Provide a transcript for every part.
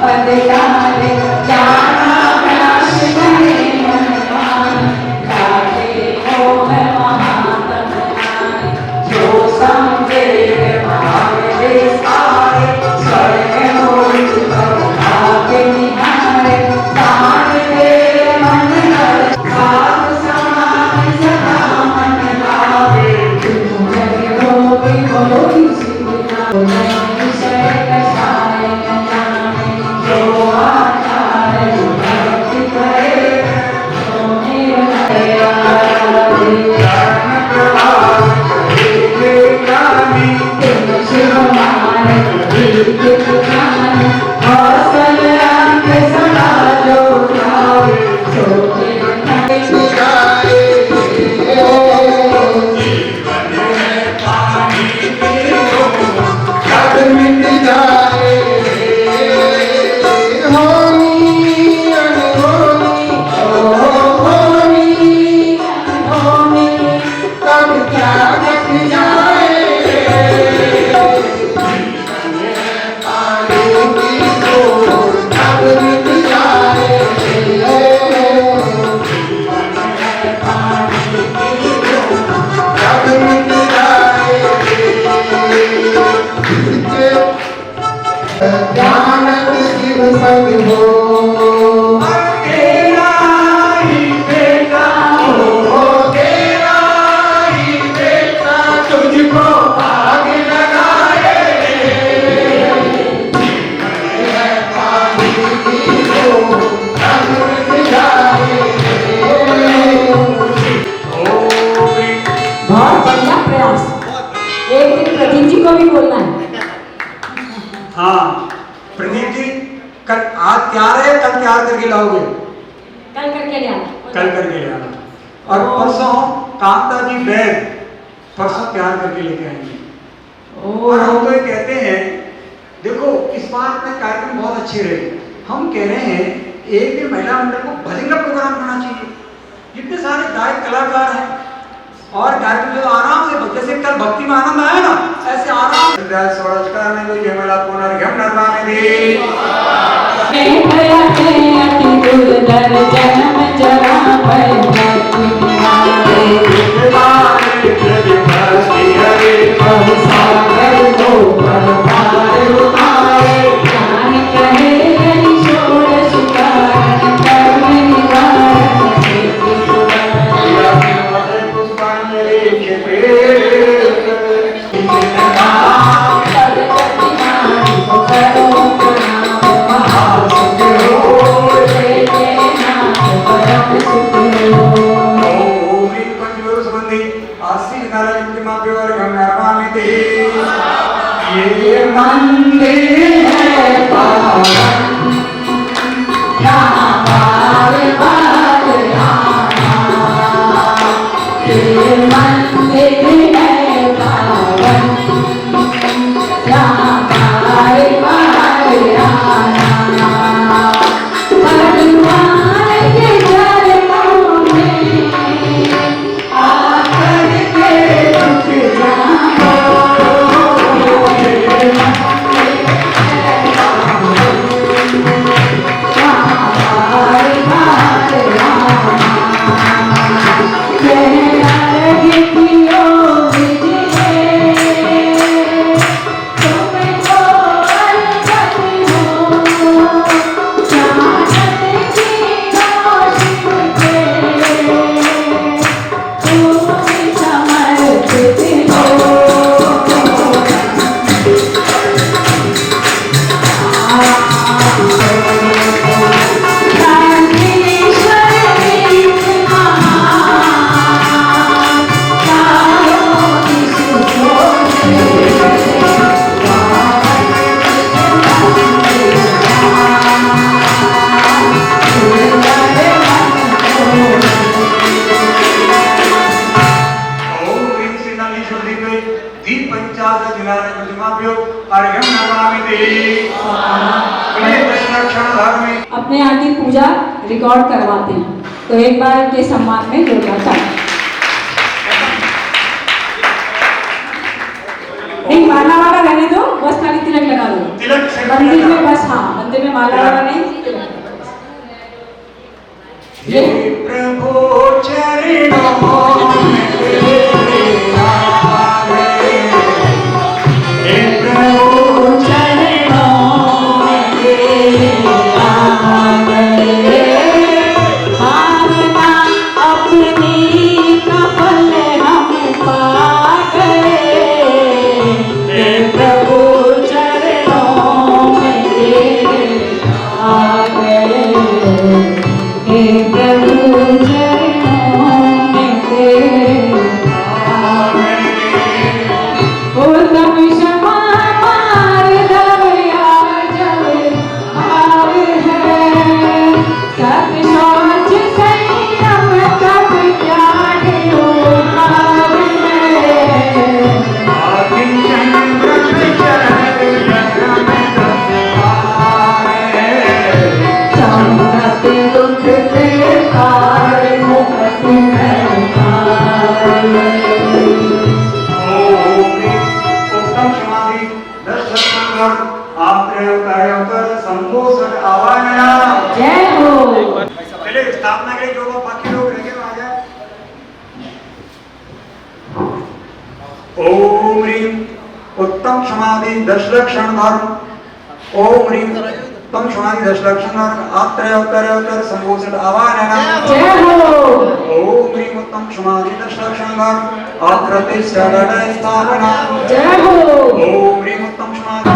पदकारे जाना प्रयास करे मनमान लागे मोह महातमनाए जो समझे महावेश आए स्वर्ग मोक्ष पद आगे निहारे दान दे मन हर साध समान सदा मन लावे तुम जग रोगी होई सुना विषय कषाय न जाने जो आचार भक्ति करे तो निर्भया तुम शिव मान दीर्घ ज्ञान हौसल अंग सदा जो भावे सो हाँ प्रदीप जी, कल आज तैयार है, कल तैयार करके लाओगे? कल करके ले आना। कल करके ले आना। और परसों कांता जी बैग परसों तैयार करके लेके आएंगे। और हम तो ये कहते हैं, देखो इस बार में कार्यक्रम बहुत अच्छे रहे। हम कह रहे हैं एक दिन महिला मंडल को भजन का प्रोग्राम करना चाहिए। जितने सारे गायक कलाकार हैं और कार्यक्रम जो आराम से, जैसे कल भक्ति में आनंद आया ना, ऐसे आराम से ये मंदिर है पावन, यहाँ बार बार आना। ये मंदिर है पावन, यहाँ बार बार आना। भगवान के चरणों में आकर के रुक जाओ। अपने यहाँ की पूजा रिकॉर्ड करवाते हैं, तो एक बार के सम्मान में जोरदार ताली। नहीं, माला वाला रहने दो, बस खाली तिलक लगा दो। तिलक से मंदिर में बस, हाँ मंदिर में माला वाला नहीं, तिलक में बस। हे प्रभु चरणों में तेरे आ गए, हे प्रभु चरणों में तेरे आ गए, भावना अपनी का फल हम पा गए, हे प्रभु चरणों में तेरे आ गए, हे प्रभु चरणों में तेरे आ गए। उत्तम क्षमा मार्दव याजव भाव है, सत शौच संयम तप त्याग भाव है, आकिंचन ब्रह्मचर्य यज्ञ में संगत दुख से पार मुक्त है पार। उत्तम समाधि 10 लक्षण आत्रेय संतोष आवाहना। जय हो। चलिए स्थापना के लिए जो बाकी लोग रहेंगे वो आ जाए। ओम ह्रीं उत्तम समाधि 10 लक्षण धर्म। ओम ह्रीं उत्तम समाधि 10 लक्षण धर्म आत्रेय संतोष आवाहना। जय हो। ओम ह्रीं उत्तम समाधि 10 लक्षण धर्म आकृति शरण स्थापना। जय हो। ओम ह्रीं उत्तम समाधि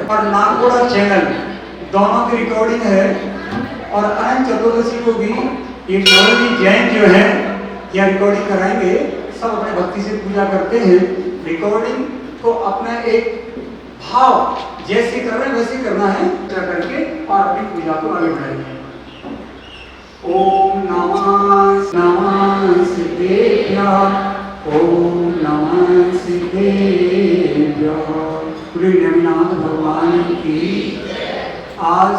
और नागोड़ा चैनल दोनों की रिकॉर्डिंग है। और अनंत चतुर्दशी को भी ये नवमी जैन जो है यह रिकॉर्डिंग कराएंगे। सब अपने भक्ति से पूजा करते हैं। रिकॉर्डिंग को अपना एक भाव जैसे कर रहे हैं वैसे करना है करके और अपनी पूजा को आगे बढ़ाएंगे। ओम नमः सिद्धेभ्यः, ओम नमः सिद्धेभ्यः। पूरे नेमिनाथ भगवान की आज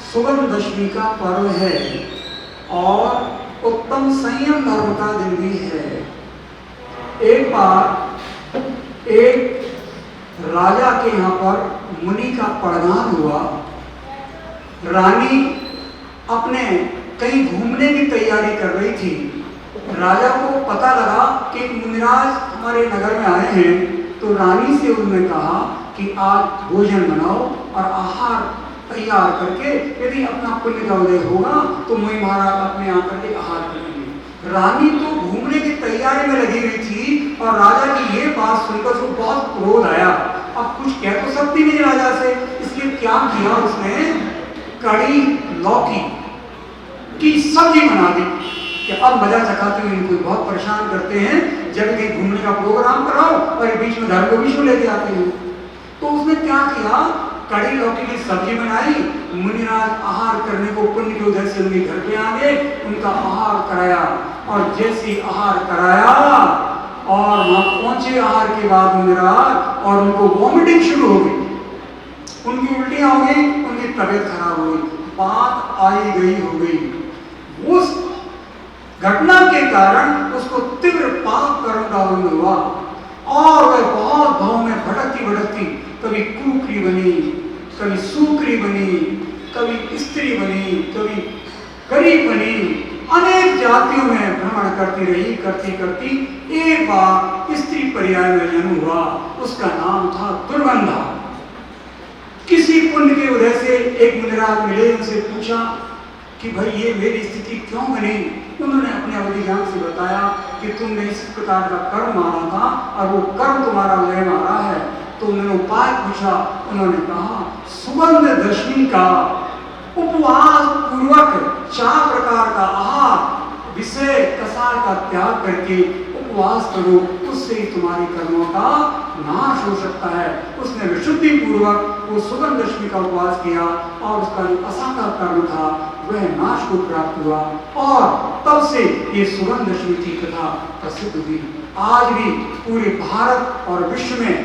सुगंध दशमी का पर्व है और उत्तम संयम धर्म का दिन भी है। एक बार एक राजा के यहाँ पर मुनि का पड़गान हुआ। रानी अपने कहीं घूमने की तैयारी कर रही थी। राजा को पता लगा कि एक मुनिराज हमारे नगर में आए हैं, तो रानी से उन्होंने कहा कि आज भोजन बनाओ और आहार तैयार करके यदि अपना पुण्य का उदय होगा तो मुनि महाराज अपने आकर के आहार करेंगे। रानी तो घूमने की तैयारी में लगी हुई थी और राजा की ये बात सुनकर उसको बहुत क्रोध आया। अब कुछ कह तो सकती नहीं राजा से, इसलिए क्या किया उसने, कड़ी लौकी की सब्जी बना दी कि अब मजा चखाते हुए इनको बहुत परेशान करते हैं। जब कहीं घूमने का प्रोग्राम कराओ और बीच में धर्म को विष्णु लेके आते हैं। तो उसने क्या किया, कड़ी लौकी की सब्जी बनाई। मुनिराज आहार करने को पुण्य के उदय से उनके घर पे आ गए, उनका आहार कराया और जैसे आहार कराया और वहां पहुंचे आहार के बाद मुनिराज और उनको वॉमिटिंग शुरू हो गई, उनकी उल्टियां हो गई, उनकी तबीयत खराब हो गई, बात आई गई हो गई। उस घटना के कारण उसको तीव्र पाप कर्म का अनुभव हुआ और वह बहुत भाव में भटकती भटकती कभी कुकरी बनी, कभी सूकरी बनी, कभी स्त्री बनी, कभी गरीब बनी, अनेक जातियों में भ्रमण करती रही। करती करती एक बार स्त्री पर्याय में जन्म हुआ। उसका नाम था दुर्गंधा। किसी पुण्य के उदय से एक मुनिराज मिले, उनसे पूछा कि भाई ये मेरी स्थिति क्यों बनी। उन्होंने अपने अवधि ज्ञान से बताया कि तुमने इस प्रकार का कर्म मारा था और वो कर्म तुम्हारा उदय मारा है। तो उन्होंने उपाय पूछा। उन्होंने कहा सुगंध दशमी का उपवास पूर्वक 4 प्रकार का आहार विषय कसार का त्याग करके उपवास करो, उससे ही तुम्हारी कर्मों का नाश हो सकता है। उसने विशुद्धि पूर्वक वो सुगंध दशमी का उपवास किया और उसका जो असाका कर्म था वह नाश को प्राप्त हुआ और तब से ये सुगंध दशमी की कथा प्रसिद्ध हुई। आज भी पूरे भारत और विश्व में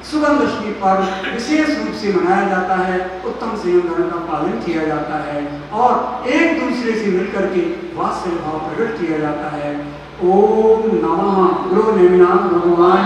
सुगंध दशमी पर्व विशेष रूप से मनाया जाता है। उत्तम संयम धर्म का पालन किया जाता है और एक दूसरे से मिलकर के वात्सल्य भाव प्रकट किया जाता है। ओम नमः गुरु नेमिनाथ भगवान